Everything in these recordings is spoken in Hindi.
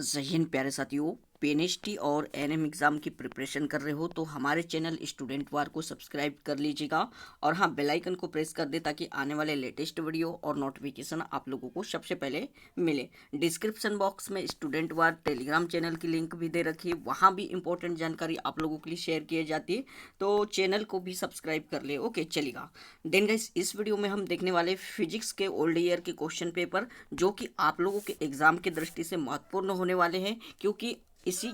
जय हिंद प्यारे साथियों। पीएनएसटी और एनएम एग्ज़ाम की प्रिपरेशन कर रहे हो तो हमारे चैनल स्टूडेंट वार को सब्सक्राइब कर लीजिएगा और हाँ, बेल आइकन को प्रेस कर दे ताकि आने वाले लेटेस्ट वीडियो और नोटिफिकेशन आप लोगों को सबसे पहले मिले। डिस्क्रिप्शन बॉक्स में स्टूडेंट वार टेलीग्राम चैनल की लिंक भी दे रखी है, वहाँ भी इंपॉर्टेंट जानकारी आप लोगों के लिए शेयर की जाती है, तो चैनल को भी सब्सक्राइब कर ले। ओके, चलेगा। देन गाइस, इस वीडियो में हम देखने वाले फिजिक्स के ओल्ड ईयर के क्वेश्चन पेपर जो कि आप लोगों के एग्जाम की दृष्टि से महत्वपूर्ण होने वाले हैं, क्योंकि इसी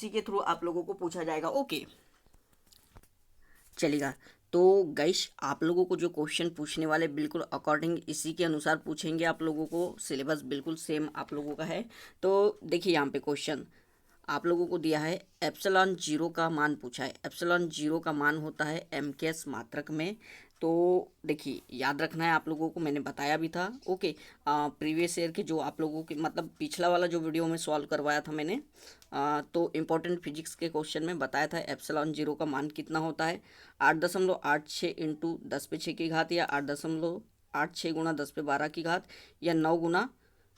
के थ्रू आप लोगों को पूछा जाएगा। ओके, चलेगा। तो गाइस, आप लोगों को जो क्वेश्चन पूछने वाले बिल्कुल अकॉर्डिंग इसी के अनुसार पूछेंगे। आप लोगों को सिलेबस बिल्कुल सेम आप लोगों का है। तो देखिए, यहाँ पे क्वेश्चन आप लोगों को दिया है, एप्सिलॉन जीरो का मान पूछा है। एप्सिलॉन जीरो का मान होता है एमकेएस मात्रक में। तो देखिए, याद रखना है आप लोगों को, मैंने बताया भी था। ओके, प्रीवियस ईयर के जो आप लोगों के मतलब पिछला वाला जो वीडियो में सॉल्व करवाया था मैंने, तो इम्पोर्टेंट फिजिक्स के क्वेश्चन में बताया था एप्सिलॉन जीरो का मान कितना होता है। 8.86 इंटू 10⁶ या 8.86 गुणा 10⁻12 की घात या 9 गुणा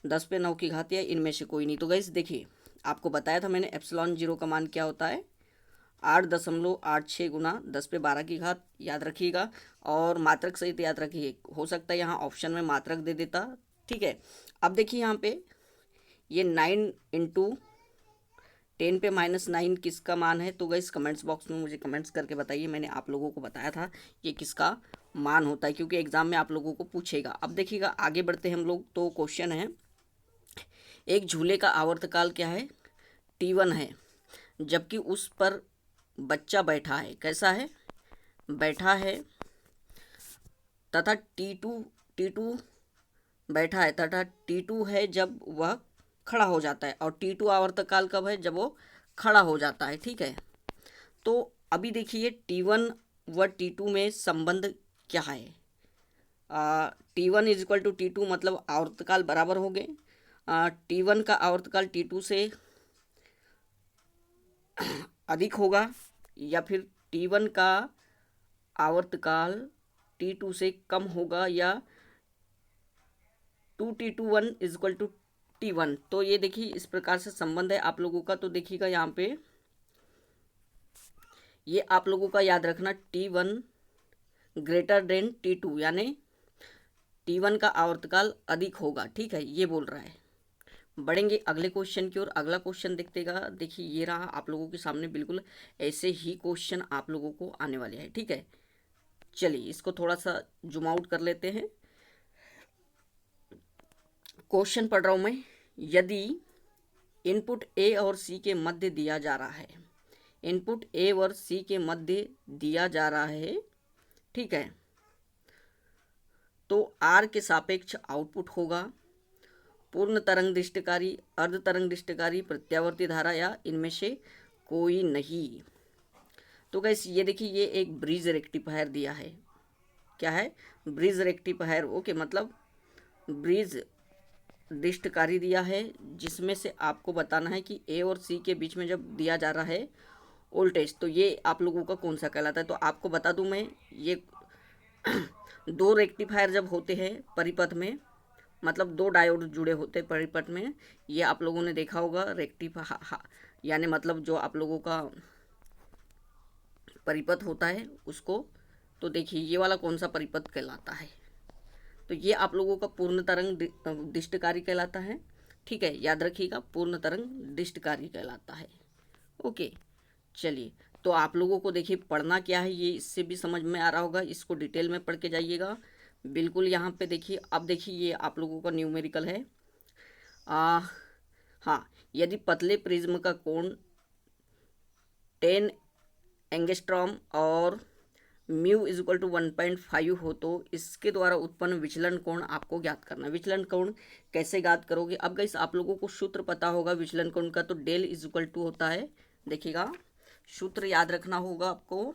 10⁻9 की घात या इनमें से कोई नहीं। तो गाइस देखिए, आपको बताया था मैंने एप्सिलॉन जीरो का मान क्या होता है, 8.86 गुना 10⁻12 की घात, याद रखिएगा। और मात्रक सहित याद रखिए, हो सकता है यहाँ ऑप्शन में मात्रक दे देता। ठीक है, अब देखिए यहाँ पे ये 9 इंटू 10⁻⁹ किसका मान है। तो गाइस, कमेंट्स बॉक्स में मुझे कमेंट्स करके बताइए। मैंने आप लोगों को बताया था ये किसका मान होता है, क्योंकि एग्जाम में आप लोगों को पूछेगा। अब देखिएगा, आगे बढ़ते हैं हम लोग। तो क्वेश्चन है, एक झूले का आवर्तकाल क्या है, T1 है, जबकि उस पर बच्चा बैठा है। कैसा है, बैठा है, तथा टी टू बैठा है तथा T2 है जब वह खड़ा हो जाता है, और T2 आवर्तकाल कब है, जब वो खड़ा हो जाता है। ठीक है, तो अभी देखिए T1 व T2 में संबंध क्या है। T1 is equal to T2 मतलब आवर्तकाल बराबर हो गए। T1 का आवर्तकाल T2 से अधिक होगा, या फिर T1 का आवर्तकाल T2 से कम होगा, या 2T21 is equal to T1। तो ये देखिए, इस प्रकार से संबंध है आप लोगों का। तो देखिएगा यहाँ पे, ये आप लोगों का याद रखना, T1 ग्रेटर देन T2, यानी T1 का आवर्तकाल अधिक होगा। ठीक है, ये बोल रहा है। बढ़ेंगे अगले क्वेश्चन की ओर। अगला क्वेश्चन देखतेगा। देखिए, ये रहा आप लोगों के सामने, बिल्कुल ऐसे ही क्वेश्चन आप लोगों को आने वाले हैं। ठीक है, चलिए इसको थोड़ा सा जूम आउट कर लेते हैं। क्वेश्चन पढ़ रहा हूँ मैं। यदि इनपुट ए और सी के मध्य दिया जा रहा है, इनपुट ए और सी के मध्य दिया जा रहा है, ठीक है, तो आर के सापेक्ष आउटपुट होगा पूर्ण तरंग दृष्टिकारी, अर्ध तरंग दृष्टिकारी, प्रत्यावर्ती धारा, या इनमें से कोई नहीं। तो गाइस, ये देखिए, ये एक ब्रिज रेक्टिफायर दिया है। क्या है, ब्रिज रेक्टिफायर। ओके, मतलब ब्रिज दृष्टकारी दिया है, जिसमें से आपको बताना है कि ए और सी के बीच में जब दिया जा रहा है वोल्टेज, तो ये आप लोगों का कौन सा कहलाता है। तो आपको बता दूं मैं, ये दो रेक्टिफायर जब होते हैं परिपथ में, मतलब दो डायोड जुड़े होते हैं परिपथ में, ये आप लोगों ने देखा होगा रेक्टिफायर, यानी मतलब जो आप लोगों का परिपथ होता है उसको। तो देखिए, ये वाला कौन सा परिपथ कहलाता है, तो ये आप लोगों का पूर्ण तरंग दृष्टिकारी कहलाता है। ठीक है, याद रखिएगा, पूर्ण तरंग दृष्टिकारी कहलाता है। ओके, चलिए। तो आप लोगों को देखिए पढ़ना क्या है, ये इससे भी समझ में आ रहा होगा। इसको डिटेल में पढ़ के जाइएगा बिल्कुल। यहाँ पे देखिए, अब देखिए, ये आप लोगों का न्यूमेरिकल है। हाँ, यदि पतले प्रिज्म का कोण 10 एंगस्ट्रॉम और म्यू इज इक्वल टू 1.5 हो, तो इसके द्वारा उत्पन्न विचलन कोण आपको ज्ञात करना है। विचलन कोण कैसे ज्ञात करोगे। अब गाइस, आप लोगों को सूत्र पता होगा विचलन कोण का, तो डेल इज इक्वल टू होता है, देखिएगा सूत्र याद रखना होगा आपको,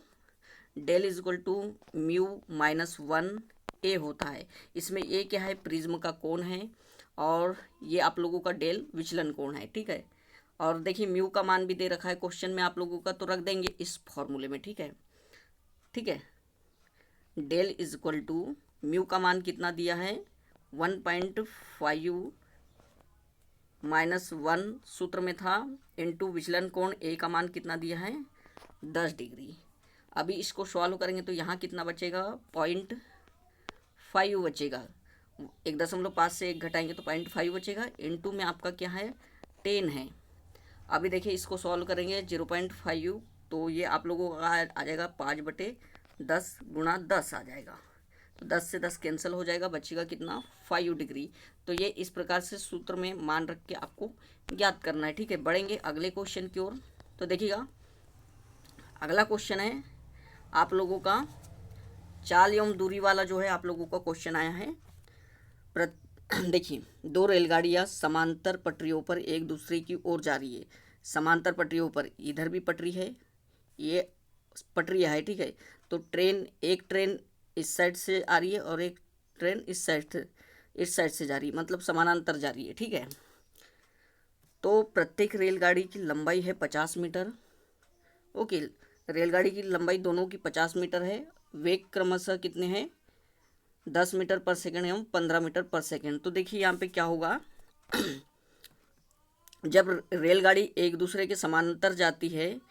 del is equal to mu -1 A होता है। इसमें ए क्या है, प्रिज्म का कोण है, और ये आप लोगों का डेल विचलन कोण है। ठीक है, और देखिए म्यू का मान भी दे रखा है क्वेश्चन में आप लोगों का, तो रख देंगे इस फॉर्मूले में। ठीक है, ठीक है, del is equal to mu का मान कितना दिया है, 1.5 -1 सूत्र में था, इंटू विचलन कोण ए का मान कितना दिया है 10 डिग्री। अभी इसको सॉल्व करेंगे तो यहाँ कितना बचेगा 0.5 बचेगा। 1.5 से 1 घटाएंगे तो 0.5 बचेगा। इंटू में आपका क्या है 10 है। अभी देखिए इसको सॉल्व करेंगे 0.5 तो ये आप लोगों का आ जाएगा 5/10 गुणा 10 आ जाएगा। तो 10 से 10 कैंसिल हो जाएगा, बचेगा कितना 5 डिग्री। तो ये इस प्रकार से सूत्र में मान रख के आपको ज्ञात करना है। ठीक है, बढ़ेंगे अगले क्वेश्चन की ओर। तो देखिएगा अगला क्वेश्चन है आप लोगों का चाल एवं दूरी वाला जो है आप लोगों का क्वेश्चन आया है। देखिए 2 रेलगाड़ियाँ समांतर पटरियों पर एक दूसरे की ओर जा रही है। समांतर पटरियों पर इधर भी पटरी है, ये पटरियाँ है। ठीक है, तो एक ट्रेन इस साइड से आ रही है और एक ट्रेन इस साइड से जा रही है, मतलब समानांतर जा रही है। ठीक है, तो प्रत्येक रेलगाड़ी की लंबाई है 50 मीटर। ओके, रेलगाड़ी की लंबाई दोनों की 50 मीटर है। वेग क्रमशः कितने हैं 10 मीटर पर सेकंड एवं 15 मीटर पर सेकंड। तो देखिए यहाँ पे क्या होगा जब रेलगाड़ी एक दूसरे के समांतर जाती है,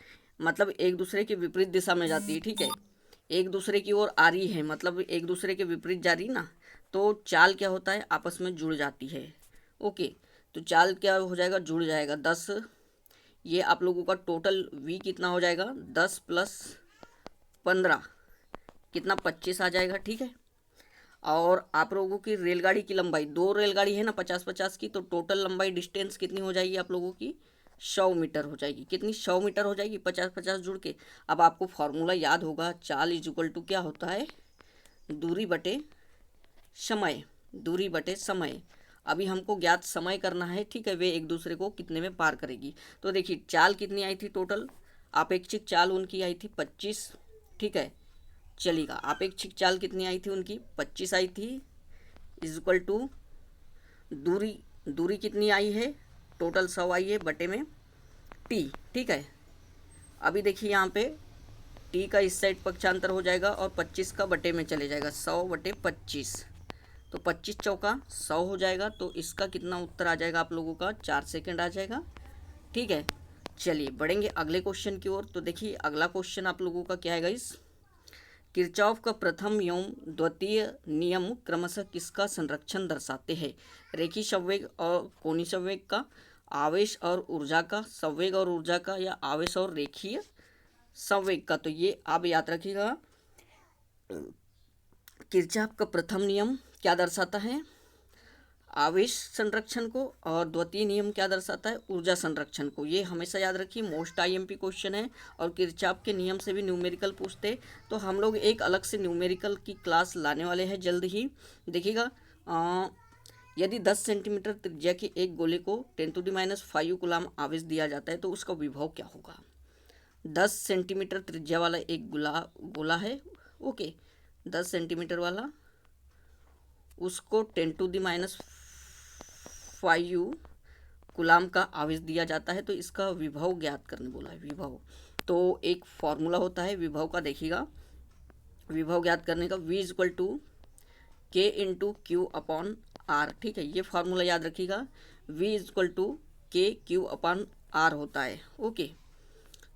मतलब एक दूसरे के विपरीत दिशा में जाती है। ठीक है, एक दूसरे की ओर आ रही है, मतलब एक दूसरे के विपरीत जा रही ना, तो चाल क्या होता है आपस में जुड़ जाती है। ओके, तो चाल क्या हो जाएगा जुड़ जाएगा 10। ये आप लोगों का टोटल v कितना हो जाएगा 10 + 15 कितना 25 आ जाएगा। ठीक है, और आप लोगों की रेलगाड़ी की लंबाई 2 रेलगाड़ी है ना 50-50 की, तो टोटल लंबाई डिस्टेंस कितनी हो जाएगी आप लोगों की 100 मीटर हो जाएगी। कितनी 100 मीटर हो जाएगी 50-50 जुड़ के। अब आपको फॉर्मूला याद होगा, चाल = क्या होता है दूरी बटे समय। दूरी बटे समय। अभी हमको ज्ञात समय करना है। ठीक है, वे एक दूसरे को कितने में पार करेगी। तो देखिए चाल कितनी आई थी टोटल, अपेक्षित चाल उनकी आई थी 25। ठीक है, चलेगा, अपेक्षित चाल कितनी आई थी उनकी 25 आई थी, = दूरी दूरी कितनी आई है टोटल 100 आई है बटे में t। ठीक है, अभी देखिए यहाँ पे t का इस साइड पक्षांतर हो जाएगा और 25 का बटे में चले जाएगा 100/25, तो 25 चौका 100 हो जाएगा। तो इसका कितना उत्तर आ जाएगा आप लोगों का 4 सेकंड आ जाएगा। ठीक है, चलिए बढ़ेंगे अगले क्वेश्चन की ओर। तो देखिए अगला क्वेश्चन आप लोगों का क्या है गाइस, किरचॉफ का प्रथम एवं द्वितीय नियम क्रमशः किसका संरक्षण दर्शाते हैं। रेखीय संवेग और कोणीय संवेग का, आवेश और ऊर्जा का, संवेग और ऊर्जा का, या आवेश और रेखीय संवेग का। तो ये आप याद रखिएगा, किरचॉफ का प्रथम नियम क्या दर्शाता है आवेश संरक्षण को, और द्वितीय नियम क्या दर्शाता है ऊर्जा संरक्षण को। ये हमेशा याद रखिए, मोस्ट आईएमपी क्वेश्चन है। और किरचॉफ के नियम से भी न्यूमेरिकल पूछते, तो हम लोग एक अलग से न्यूमेरिकल की क्लास लाने वाले हैं जल्द ही। देखिएगा यदि 10 सेंटीमीटर त्रिज्या के एक गोले को 10⁻⁵ कूलाम आवेश दिया जाता है तो उसका विभव क्या होगा। 10 सेंटीमीटर त्रिज्या वाला एक गोला है। ओके, 10 सेंटीमीटर वाला, उसको 10⁻⁵ कूलाम का आवेश दिया जाता है, तो इसका विभव ज्ञात करने बोला है। विभव तो एक फॉर्मूला होता है विभव का, देखिएगा विभव ज्ञात करने का v = K × Q/R। ठीक है, ये फॉर्मूला याद रखिएगा, v = K/Q/R होता है। ओके,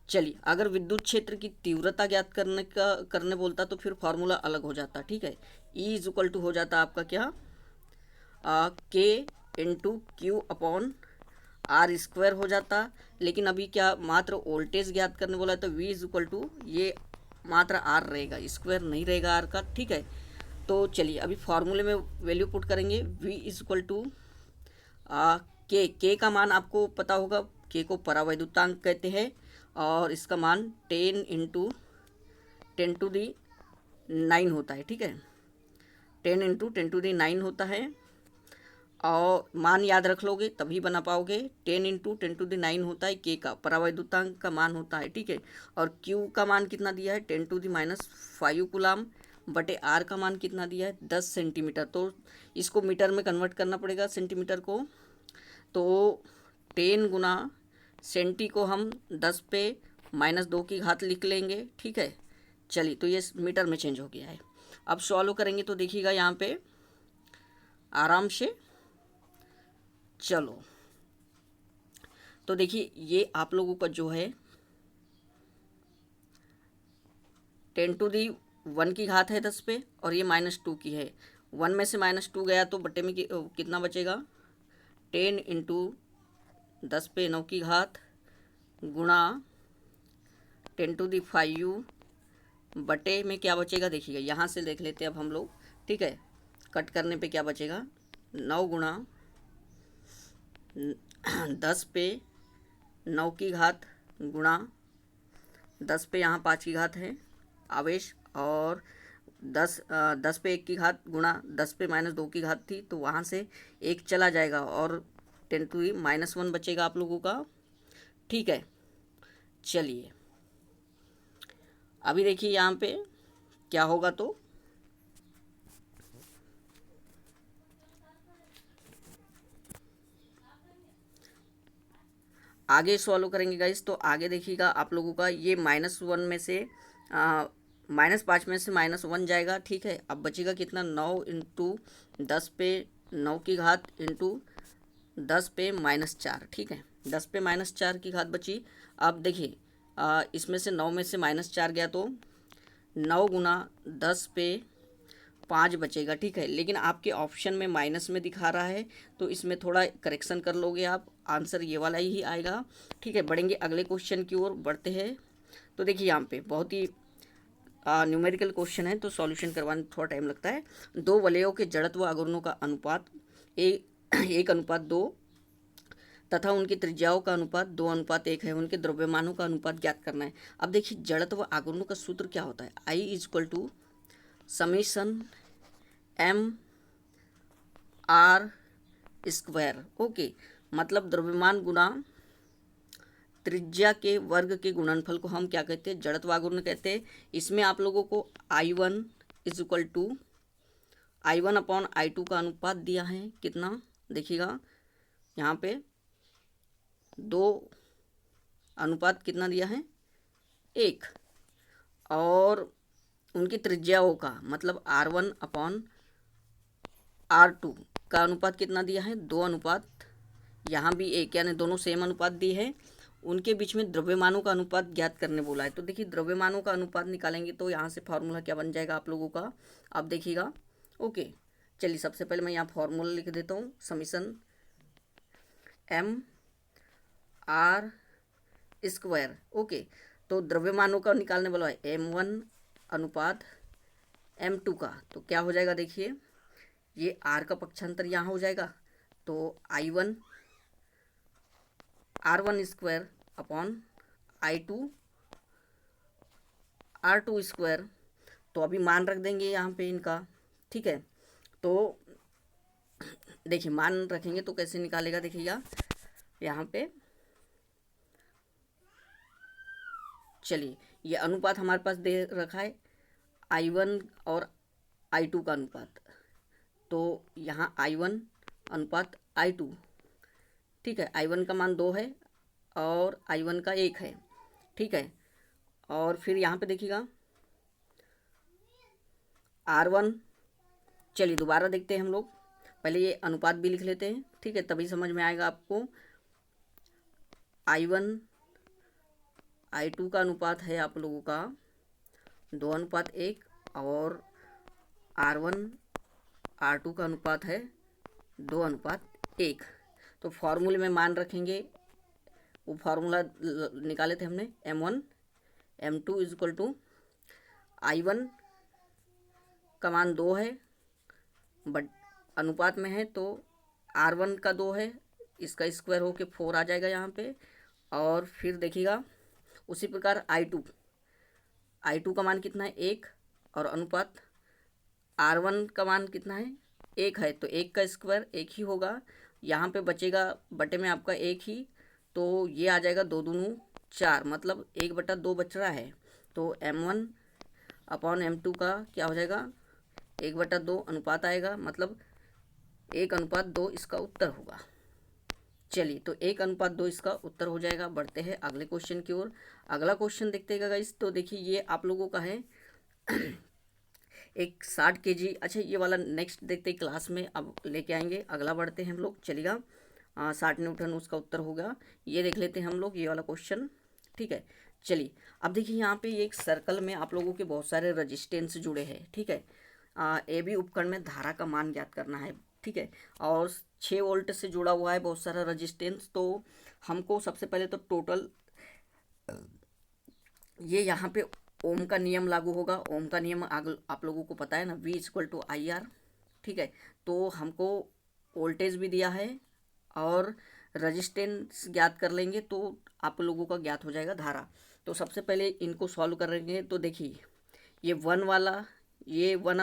चलिए अगर विद्युत क्षेत्र की तीव्रता ज्ञात करने बोलता तो फिर फॉर्मूला अलग हो जाता। ठीक है, E = हो जाता आपका क्या K × Q/R² हो जाता। लेकिन अभी क्या मात्र वोल्टेज ज्ञात करने बोला है, तो V = ये मात्र R रहेगा, स्क्वायर नहीं रहेगा R का। ठीक है, तो चलिए अभी फॉर्मूले में वैल्यू पुट करेंगे। V = K का मान आपको पता होगा, K को परावैद्युतांक कहते हैं, और इसका मान 10 × 10⁹ होता है। ठीक है, 10 × 10⁹ होता है, और मान याद रख लोगे तभी बना पाओगे। 10 × 10⁹ होता है K का, परावैद्युतांक का मान होता है। ठीक है, और Q का मान कितना दिया है 10⁻⁵ कूलाम बटे R का मान कितना दिया है 10 सेंटीमीटर। तो इसको मीटर में कन्वर्ट करना पड़ेगा सेंटीमीटर को, तो 10 गुना सेंटी को हम 10 पे -2 की घात लिख लेंगे। ठीक है, चलिए तो ये मीटर में चेंज हो गया है। अब सॉल्व करेंगे तो देखिएगा यहाँ पे आराम से, चलो तो देखिए ये आप लोगों का जो है 10⁻1 की घात है 10 पे, और ये -2 की है। 1 में से -2 गया तो बट्टे में कितना बचेगा, 10 × 10 पे 9 की घात गुणा 10⁵ बटे में क्या बचेगा, देखिएगा यहाँ से देख लेते हैं अब हम लोग, ठीक है। कट करने पे क्या बचेगा, 9 गुणा 10 पे 9 की घात गुणा 10 पे यहाँ 5 की घात है आवेश, और 10 पे 1 की घात गुणा 10 पे -2 की घात थी, तो वहाँ से 1 चला जाएगा और 10⁻1 बचेगा आप लोगों का, ठीक है। चलिए अभी देखिए यहाँ पे क्या होगा, तो आगे सॉल्व करेंगे गाइस। तो आगे देखिएगा आप लोगों का ये -1 में से -5 में से -1 जाएगा, ठीक है। अब बचेगा कितना, 9 × 10 पे 9 की घात इंटू 10 पे -4, ठीक है। 10 पे -4 की घात बची। अब देखिए इसमें से 9 में से -4 गया तो 9 गुणा 10 पे 5 बचेगा, ठीक है। लेकिन आपके ऑप्शन में माइनस में दिखा रहा है, तो इसमें थोड़ा करेक्शन कर लोगे आप, आंसर ये वाला ही आएगा, ठीक है। बढ़ेंगे अगले क्वेश्चन की ओर बढ़ते हैं। तो देखिए यहाँ पे बहुत ही न्यूमेरिकल क्वेश्चन है, तो सॉल्यूशन करवाने में थोड़ा टाइम लगता है। दो वलयों के जड़त्व आघूर्णों का अनुपात 1:2 तथा उनकी त्रिज्याओं का अनुपात 2:1 है, उनके द्रव्यमानों का अनुपात ज्ञात करना है। अब देखिए जड़त्व आघूर्णों का सूत्र क्या होता है, I = ओके। मतलब द्रव्यमान गुणा त्रिज्या के वर्ग के गुणनफल को हम क्या कहते हैं, जड़त्व आघूर्ण कहते हैं। इसमें आप लोगों को I1 = I1/I2 का अनुपात दिया है कितना, देखिएगा यहाँ पे 2 अनुपात कितना दिया है, 1, और उनकी त्रिज्याओं का मतलब R1/R2 का अनुपात कितना दिया है, 2 अनुपात, यहाँ भी 1, यानी दोनों सेम अनुपात दी है। उनके बीच में द्रव्यमानों का अनुपात ज्ञात करने बोला है। तो देखिए द्रव्यमानों का अनुपात निकालेंगे तो यहाँ से फार्मूला क्या बन जाएगा आप लोगों का, आप देखिएगा, ओके। चलिए सबसे पहले मैं यहाँ फार्मूला लिख देता हूँ, समीशन mR², ओके। तो द्रव्यमानों का निकालने वाला है m1/m2 का, तो क्या हो जाएगा, देखिए ये r का पक्षांतर यहाँ हो जाएगा, तो I1 R1² I2 R2², तो अभी मान रख देंगे यहाँ पे इनका, ठीक है। तो देखिए मान रखेंगे तो कैसे निकालेगा, देखिएगा यहाँ पे, चलिए ये अनुपात हमारे पास दे रखा है I1 और I2 का अनुपात, तो यहाँ I1/I2, ठीक है। I1 का मान 2 है और I1 का 1 है, ठीक है। और फिर यहाँ पे देखिएगा R1, चलिए दोबारा देखते हैं हम लोग, पहले ये अनुपात भी लिख लेते हैं, ठीक है, तभी समझ में आएगा आपको। I1/I2 का अनुपात है आप लोगों का 2:1, और R1/R2 का अनुपात है 2:1। तो फार्मूले में मान रखेंगे, वो फार्मूला निकाले थे हमने, m1/m2 = I1 का मान 2 है, बट अनुपात में है तो R1 का 2 है, इसका स्क्वायर होके 4 आ जाएगा यहाँ पे। और फिर देखिएगा उसी प्रकार I2 का मान कितना है, 1, और अनुपात R1 का मान कितना है, 1 है, तो 1 का स्क्वायर 1 ही होगा, यहाँ पे बचेगा बटे में आपका 1 ही, तो ये आ जाएगा 2 दूनी 4, मतलब 1/2 बच रहा है। तो m1/m2 का क्या हो जाएगा, 1/2 अनुपात आएगा, मतलब 1:2 इसका उत्तर होगा। चलिए तो 1:2 इसका उत्तर हो जाएगा। बढ़ते हैं अगले क्वेश्चन की ओर। अगला क्वेश्चन देखते हैं गाइस। तो देखिए ये आप लोगों का है एक 60 kg, अच्छा ये वाला नेक्स्ट देखते हैं क्लास में, अब लेके आएंगे। अगला बढ़ते हैं हम लोग, चलिएगा 60 न्यूटन उसका उत्तर होगा। ये देख लेते हैं हम लोग ये वाला क्वेश्चन, ठीक है। चलिए अब देखिए यहाँ पे एक सर्कल में आप लोगों के बहुत सारे रजिस्टेंस जुड़े हैं, ठीक है। ए बी उपकरण में धारा का मान ज्ञात करना है, ठीक है। और 6 वोल्ट से जुड़ा हुआ है बहुत सारा रजिस्टेंस। तो हमको सबसे पहले तो टोटल ये यहाँ पे ओम का नियम लागू होगा। ओम का नियम आप लोगों को पता है ना, V equal to I R, ठीक है। तो हमको वोल्टेज भी दिया है और रजिस्टेंस ज्ञात कर लेंगे तो आप लोगों का ज्ञात हो जाएगा धारा। तो सबसे पहले इनको सॉल्व करेंगे। तो देखिए ये 1 वाला, ये 1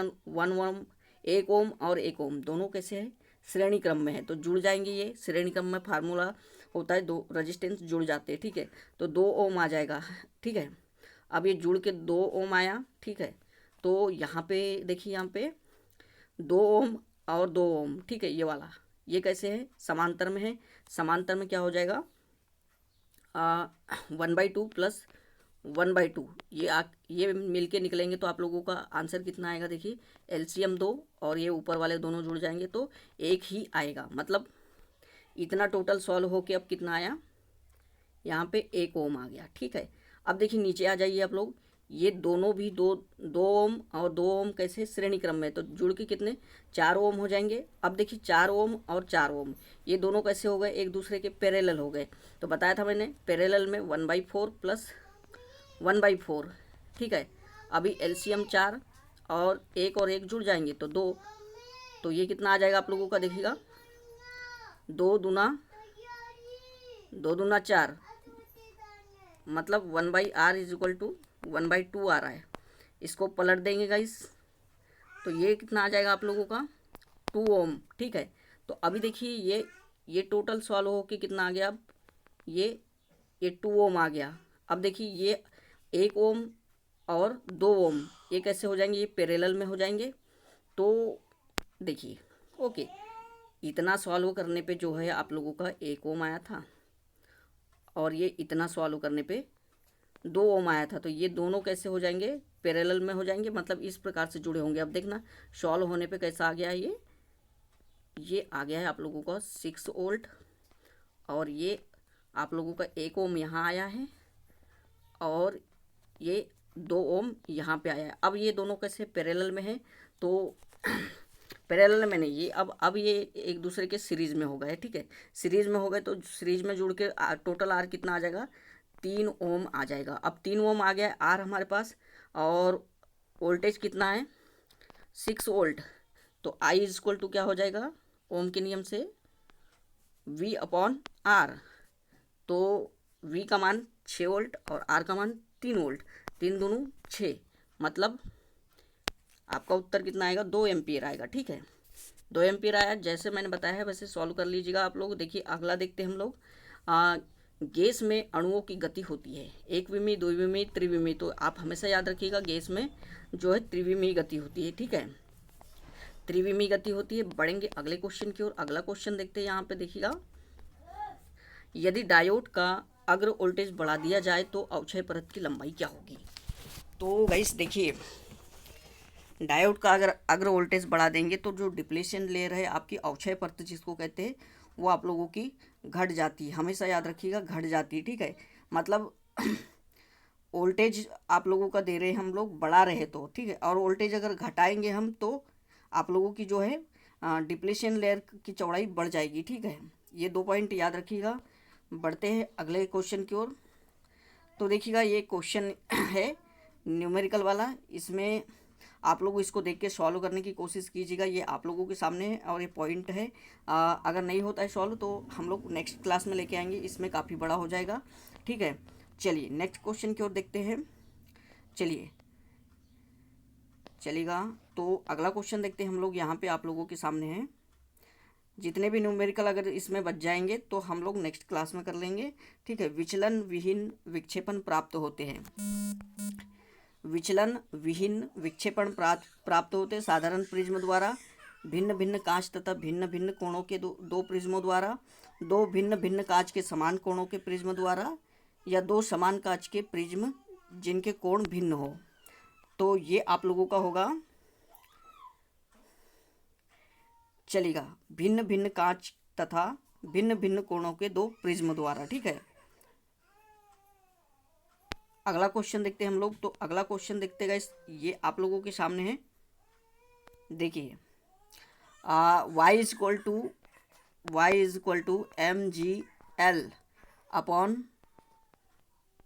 ओम, 1 ओम और 1 ओम दोनों कैसे है, श्रेणी क्रम में है तो जुड़ जाएंगे। ये श्रेणी क्रम में फार्मूला होता है, दो रजिस्टेंस जुड़ जाते हैं, ठीक है। तो 2 ओम आ जाएगा, ठीक है। अब ये जुड़ के 2 ओम आया, ठीक है। तो यहाँ पे देखिए, यहाँ पे 2 ओम और 2 ओम, ठीक है। ये वाला ये कैसे है, समांतर में है। समांतर में क्या हो जाएगा, 1/2 प्लस 1/2, ये मिल के निकलेंगे तो आप लोगों का आंसर कितना आएगा। देखिए एलसीएम 2 और ये ऊपर वाले दोनों जुड़ जाएंगे तो 1 ही आएगा। मतलब इतना टोटल सॉल्व हो के अब कितना आया, यहाँ पे 1 ओम आ गया, ठीक है। अब देखिए नीचे आ जाइए आप लोग, ये दोनों भी दो ओम और 2 ओम कैसे श्रेणी क्रम में, तो जुड़ के कितने 4 ओम हो जाएंगे। अब देखिए 4 ओम और 4 ओम ये दोनों कैसे हो गए, एक दूसरे के पैरेलल हो गए। तो बताया था मैंने पैरेलल में 1/4 प्लस 1/4, ठीक है। अभी एलसीएम 4 और 1 और 1 जुड़ जाएंगे तो 2, तो ये कितना आ जाएगा आप लोगों का, देखिएगा 2 दूना 4, मतलब 1/r इज इक्वल टू 1/2 आ रहा है। इसको पलट देंगे गाइस तो ये कितना आ जाएगा आप लोगों का 2 ओम, ठीक है। तो अभी देखिए ये टोटल सॉल्व हो के कितना आ गया, अब ये 2 ओम आ गया। अब देखिए ये 1 ओम और 2 ओम ये कैसे हो जाएंगे, ये पैरेलल में हो जाएंगे। तो देखिए ओके, इतना सॉल्व करने पे जो है आप लोगों का 1 ओम आया था और ये इतना सॉल्व करने पे 2 ओम आया था। तो ये दोनों कैसे हो जाएंगे, पैरेलल में हो जाएंगे, मतलब इस प्रकार से जुड़े होंगे। अब देखना सॉल्व होने पे कैसा आ गया है, ये आ गया है आप लोगों का 6 वोल्ट और ये आप लोगों का 1 ओम यहाँ आया है और ये 2 ओम यहाँ पे आया है। अब ये दोनों कैसे पैरेलल में है, तो पैरेलल में नहीं, ये अब ये एक दूसरे के सीरीज में हो गए, ठीक है। सीरीज में हो गए तो सीरीज में जुड़ के टोटल आर कितना आ जाएगा, 3 ओम आ जाएगा। अब 3 ओम आ गया है आर हमारे पास और वोल्टेज कितना है 6 वोल्ट। तो आई इज इक्वल टू क्या हो जाएगा, ओम के नियम से V/R। तो V का मान 6 वोल्ट और R का मान 3 वोल्ट, 3 दूनी 6, मतलब आपका उत्तर कितना आएगा, 2 एम्पियर आएगा, ठीक है। 2 एम्पियर आया, जैसे मैंने बताया है वैसे सॉल्व कर लीजिएगा आप लोग। देखिए अगला देखते हैं हम लोग, गैस में अणुओं की गति होती है 1 विमी, 2 विमी, त्रिविमी। तो आप हमेशा याद रखिएगा गैस में जो है त्रिविमी गति होती है, ठीक है। त्रिविमी गति होती है। बढ़ेंगे अगले क्वेश्चन की ओर। अगला क्वेश्चन देखते हैं, यहाँ पे देखिएगा, यदि डायोड का अग्र वोल्टेज बढ़ा दिया जाए तो अवक्षय परत की लंबाई क्या होगी। तो गाइस देखिए डायोड का अगर अग्र वोल्टेज बढ़ा देंगे तो जो डिप्लेशन लेयर है आपकी अवक्षय परत जिसको कहते हैं वो आप लोगों की घट जाती है। हमेशा याद रखिएगा घट जाती है, ठीक है। मतलब वोल्टेज आप लोगों का दे रहे हैं हम लोग, बढ़ा रहे तो ठीक है, और वोल्टेज अगर घटाएंगे हम तो आप लोगों की जो है डिप्लेशन लेयर की चौड़ाई बढ़ जाएगी, ठीक है। ये 2 पॉइंट याद रखिएगा। बढ़ते हैं अगले क्वेश्चन की ओर। तो देखिएगा ये क्वेश्चन है न्यूमेरिकल वाला, इसमें आप लोग इसको देख के सॉल्व करने की कोशिश कीजिएगा। ये आप लोगों के सामने है और ये पॉइंट है। अगर नहीं होता है सॉल्व तो हम लोग नेक्स्ट क्लास में लेके आएंगे, इसमें काफ़ी बड़ा हो जाएगा, ठीक है। चलिए नेक्स्ट क्वेश्चन की ओर देखते हैं। चलिएगा तो अगला क्वेश्चन देखते हैं हम लोग, यहाँ पे आप लोगों के सामने है। जितने भी न्यूमेरिकल अगर इसमें बच जाएंगे तो हम लोग नेक्स्ट क्लास में कर लेंगे, ठीक है। विचलन विहीन विक्षेपण प्राप्त होते हैं। विचलन विहीन विक्षेपण प्राप्त होते साधारण प्रिज्म द्वारा, भिन्न भिन्न कांच तथा भिन्न भिन्न कोणों के दो प्रिज्मों द्वारा, 2 भिन्न भिन्न कांच के समान कोणों के प्रिज्म द्वारा, या 2 समान कांच के प्रिज्म जिनके कोण भिन्न हो। तो ये आप लोगों का होगा, चलेगा भिन्न भिन्न कांच तथा भिन्न भिन्न कोणों के दो प्रिज्म द्वारा। ठीक है, अगला क्वेश्चन देखते हैं हम लोग। तो अगला क्वेश्चन देखते गाइस, ये आप लोगों के सामने है। देखिए y is equal to mg/l upon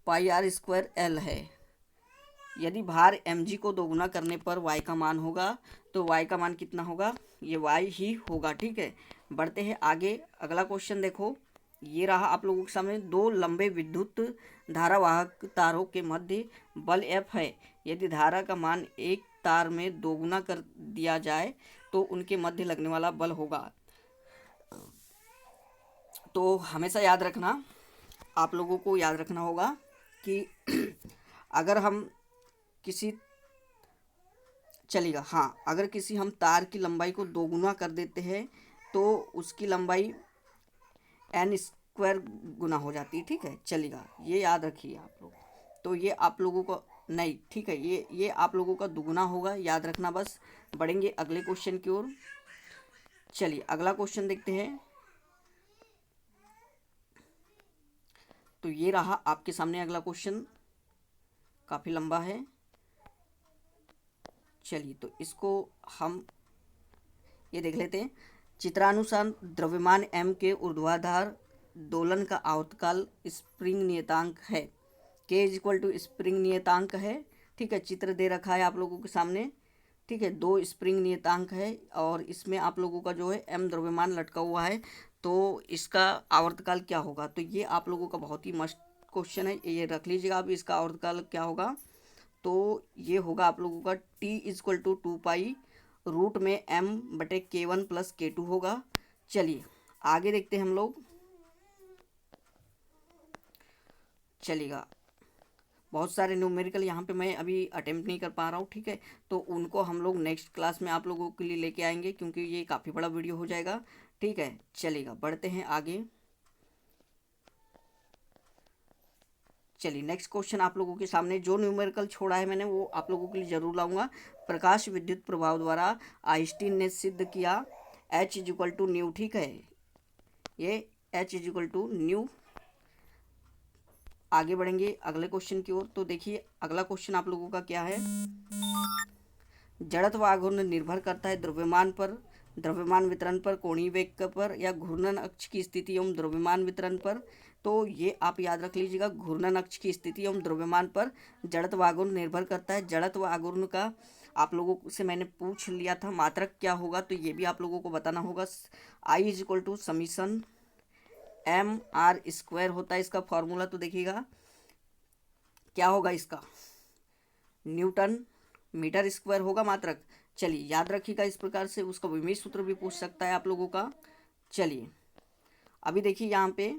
πr²l है। यदि भार mg को दोगुना करने पर y का मान होगा, तो y का मान कितना होगा? ये y ही होगा। ठीक है, बढ़ते हैं आगे। अगला क्वेश्चन देखो, ये रहा आप लोगों के सामने। दो लंबे विद्युत धारावाहक तारों के मध्य बल F है। यदि धारा का मान एक तार में दोगुना कर दिया जाए तो उनके मध्य लगने वाला बल होगा। तो हमेशा याद रखना, आप लोगों को याद रखना होगा कि अगर हम किसी चलेगा हाँ, अगर किसी हम तार की लंबाई को दोगुना कर देते हैं तो उसकी लंबाई n² गुना हो जाती है। ठीक है, चलेगा, ये याद रखिए आप लोग। तो ये आप लोगों को नहीं, ठीक है, ये आप लोगों का दुगुना होगा, याद रखना बस। बढ़ेंगे अगले क्वेश्चन की ओर। चलिए अगला क्वेश्चन देखते हैं। तो ये रहा आपके सामने अगला क्वेश्चन, काफ़ी लंबा है। चलिए तो इसको हम ये देख लेते हैं। चित्रानुसार द्रव्यमान m के ऊर्ध्वाधर दोलन का आवर्तकाल स्प्रिंग नियतांक है। k इज टू स्प्रिंग नियतांक है। ठीक है, चित्र दे रखा है आप लोगों के सामने। ठीक है, दो स्प्रिंग नियतांक है और इसमें आप लोगों का जो है m द्रव्यमान लटका हुआ है। तो इसका आवर्तकाल क्या होगा? तो ये आप लोगों का बहुत ही मस्त क्वेश्चन है, ये रख लीजिएगा आप। इसका आवर्तकाल क्या होगा? तो ये होगा आप लोगों का t इज टू 2 रूट में m/k1 + k2 होगा। चलिए आगे देखते हैं हम लोग। चलिएगा, बहुत सारे न्यूमेरिकल यहाँ पे मैं अभी अटेम्प्ट नहीं कर पा रहा हूँ। ठीक है, तो उनको हम लोग नेक्स्ट क्लास में आप लोगों के लिए लेके आएंगे, क्योंकि ये काफ़ी बड़ा वीडियो हो जाएगा। ठीक है, चलिएगा बढ़ते हैं आगे। चलिए नेक्स्ट क्वेश्चन आप लोगों के सामने, जो न्यूमेरिकल छोड़ा है मैंने वो आप लोगों के लिए ज़रूर लाऊंगा। प्रकाश विद्युत प्रभाव द्वारा आइंस्टीन ने सिद्ध किया h इज टू न्यू। ठीक है, ये h इज टू न्यू। आगे बढ़ेंगे अगले क्वेश्चन की ओर। तो देखिए अगला क्वेश्चन आप लोगों का क्या है। जड़त्व आघूर्ण निर्भर करता है द्रव्यमान पर, द्रव्यमान वितरण पर, कोणीय वेग पर या घूर्णन अक्ष की स्थिति एवं द्रव्यमान वितरण पर। तो ये आप याद रख लीजिएगा, घूर्णन अक्ष की स्थिति एवं द्रव्यमान पर जड़त्व आघूर्ण निर्भर करता है। जड़त्व आघूर्ण का आप लोगों से मैंने पूछ लिया था मात्रक क्या होगा, तो ये भी आप लोगों को बताना होगा। I is to summation mr² होता है इसका फॉर्मूला। तो देखिएगा क्या होगा इसका, न्यूटन मीटर स्क्वायर होगा मात्रक। चलिए याद रखिएगा इस प्रकार से। उसका विमेय सूत्र भी पूछ सकता है आप लोगों का। चलिए अभी देखिए यहाँ पे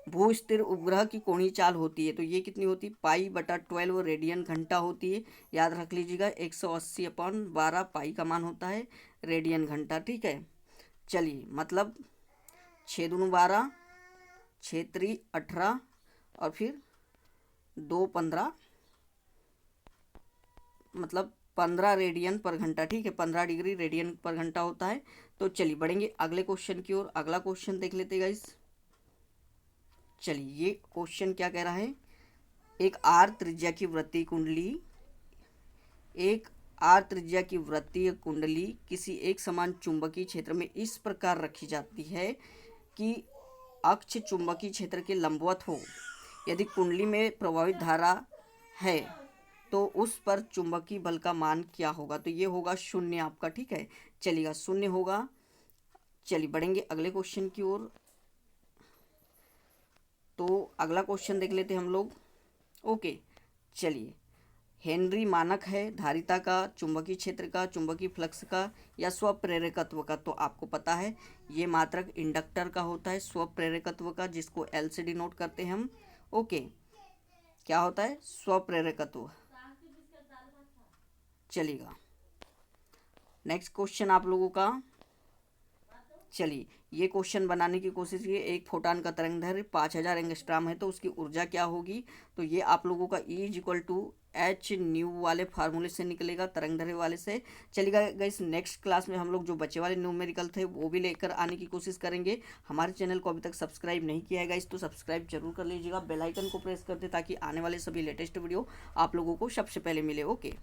भू स्थिर उपग्रह की कोणीय चाल होती है, तो ये कितनी होती है? π/12 रेडियन घंटा होती है। याद रख लीजिएगा 180/12 पाई का मान होता है रेडियन घंटा। ठीक है, चलिए मतलब 6 दूनी 12, 6 त्रिक 18 और फिर 2 15, मतलब 15 रेडियन पर घंटा। ठीक है, 15 डिग्री रेडियन पर घंटा होता है। तो चलिए बढ़ेंगे अगले क्वेश्चन की ओर। अगला क्वेश्चन देख लेते गाइस। चलिए ये क्वेश्चन क्या कह रहा है। एक आर त्रिज्या की वृत्तीय कुंडली किसी एक समान चुंबकीय क्षेत्र में इस प्रकार रखी जाती है कि अक्ष चुंबकीय क्षेत्र के लंबवत हो। यदि कुंडली में प्रवाहित धारा है तो उस पर चुंबकीय बल का मान क्या होगा? तो ये होगा 0 आपका। ठीक है, चलिएगा 0 होगा। चलिए बढ़ेंगे अगले क्वेश्चन की ओर। तो अगला क्वेश्चन देख लेते हैं हम लोग। ओके, चलिए हेनरी मानक है धारिता का, चुंबकीय क्षेत्र का, चुंबकीय फ्लक्स का या स्वप्रेरकत्व का? तो आपको पता है ये मात्रक इंडक्टर का होता है, स्वप्रेरकत्व का, जिसको L से डिनोट करते हैं हम। ओके, क्या होता है? स्वप्रेरकत्व। चलिएगा नेक्स्ट क्वेश्चन आप लोगों का। चलिए ये क्वेश्चन बनाने की कोशिश कीजिए। एक फोटान का तरंगदैर्घ्य 5000 एंगस्ट्रॉम है तो उसकी ऊर्जा क्या होगी। तो ये आप लोगों का E equal to H nu वाले फार्मूले से निकलेगा, तरंगदैर्घ्य वाले से। चलिएगा गाइस, नेक्स्ट क्लास में हम लोग जो बचे वाले न्यूमेरिकल थे वो भी लेकर आने की कोशिश करेंगे। हमारे चैनल को अभी तक सब्सक्राइब नहीं किया है गाइस तो सब्सक्राइब जरूर कर लीजिएगा, बेल आइकन को प्रेस कर दे ताकि आने वाले सभी लेटेस्ट वीडियो आप लोगों को सबसे पहले मिले। ओके।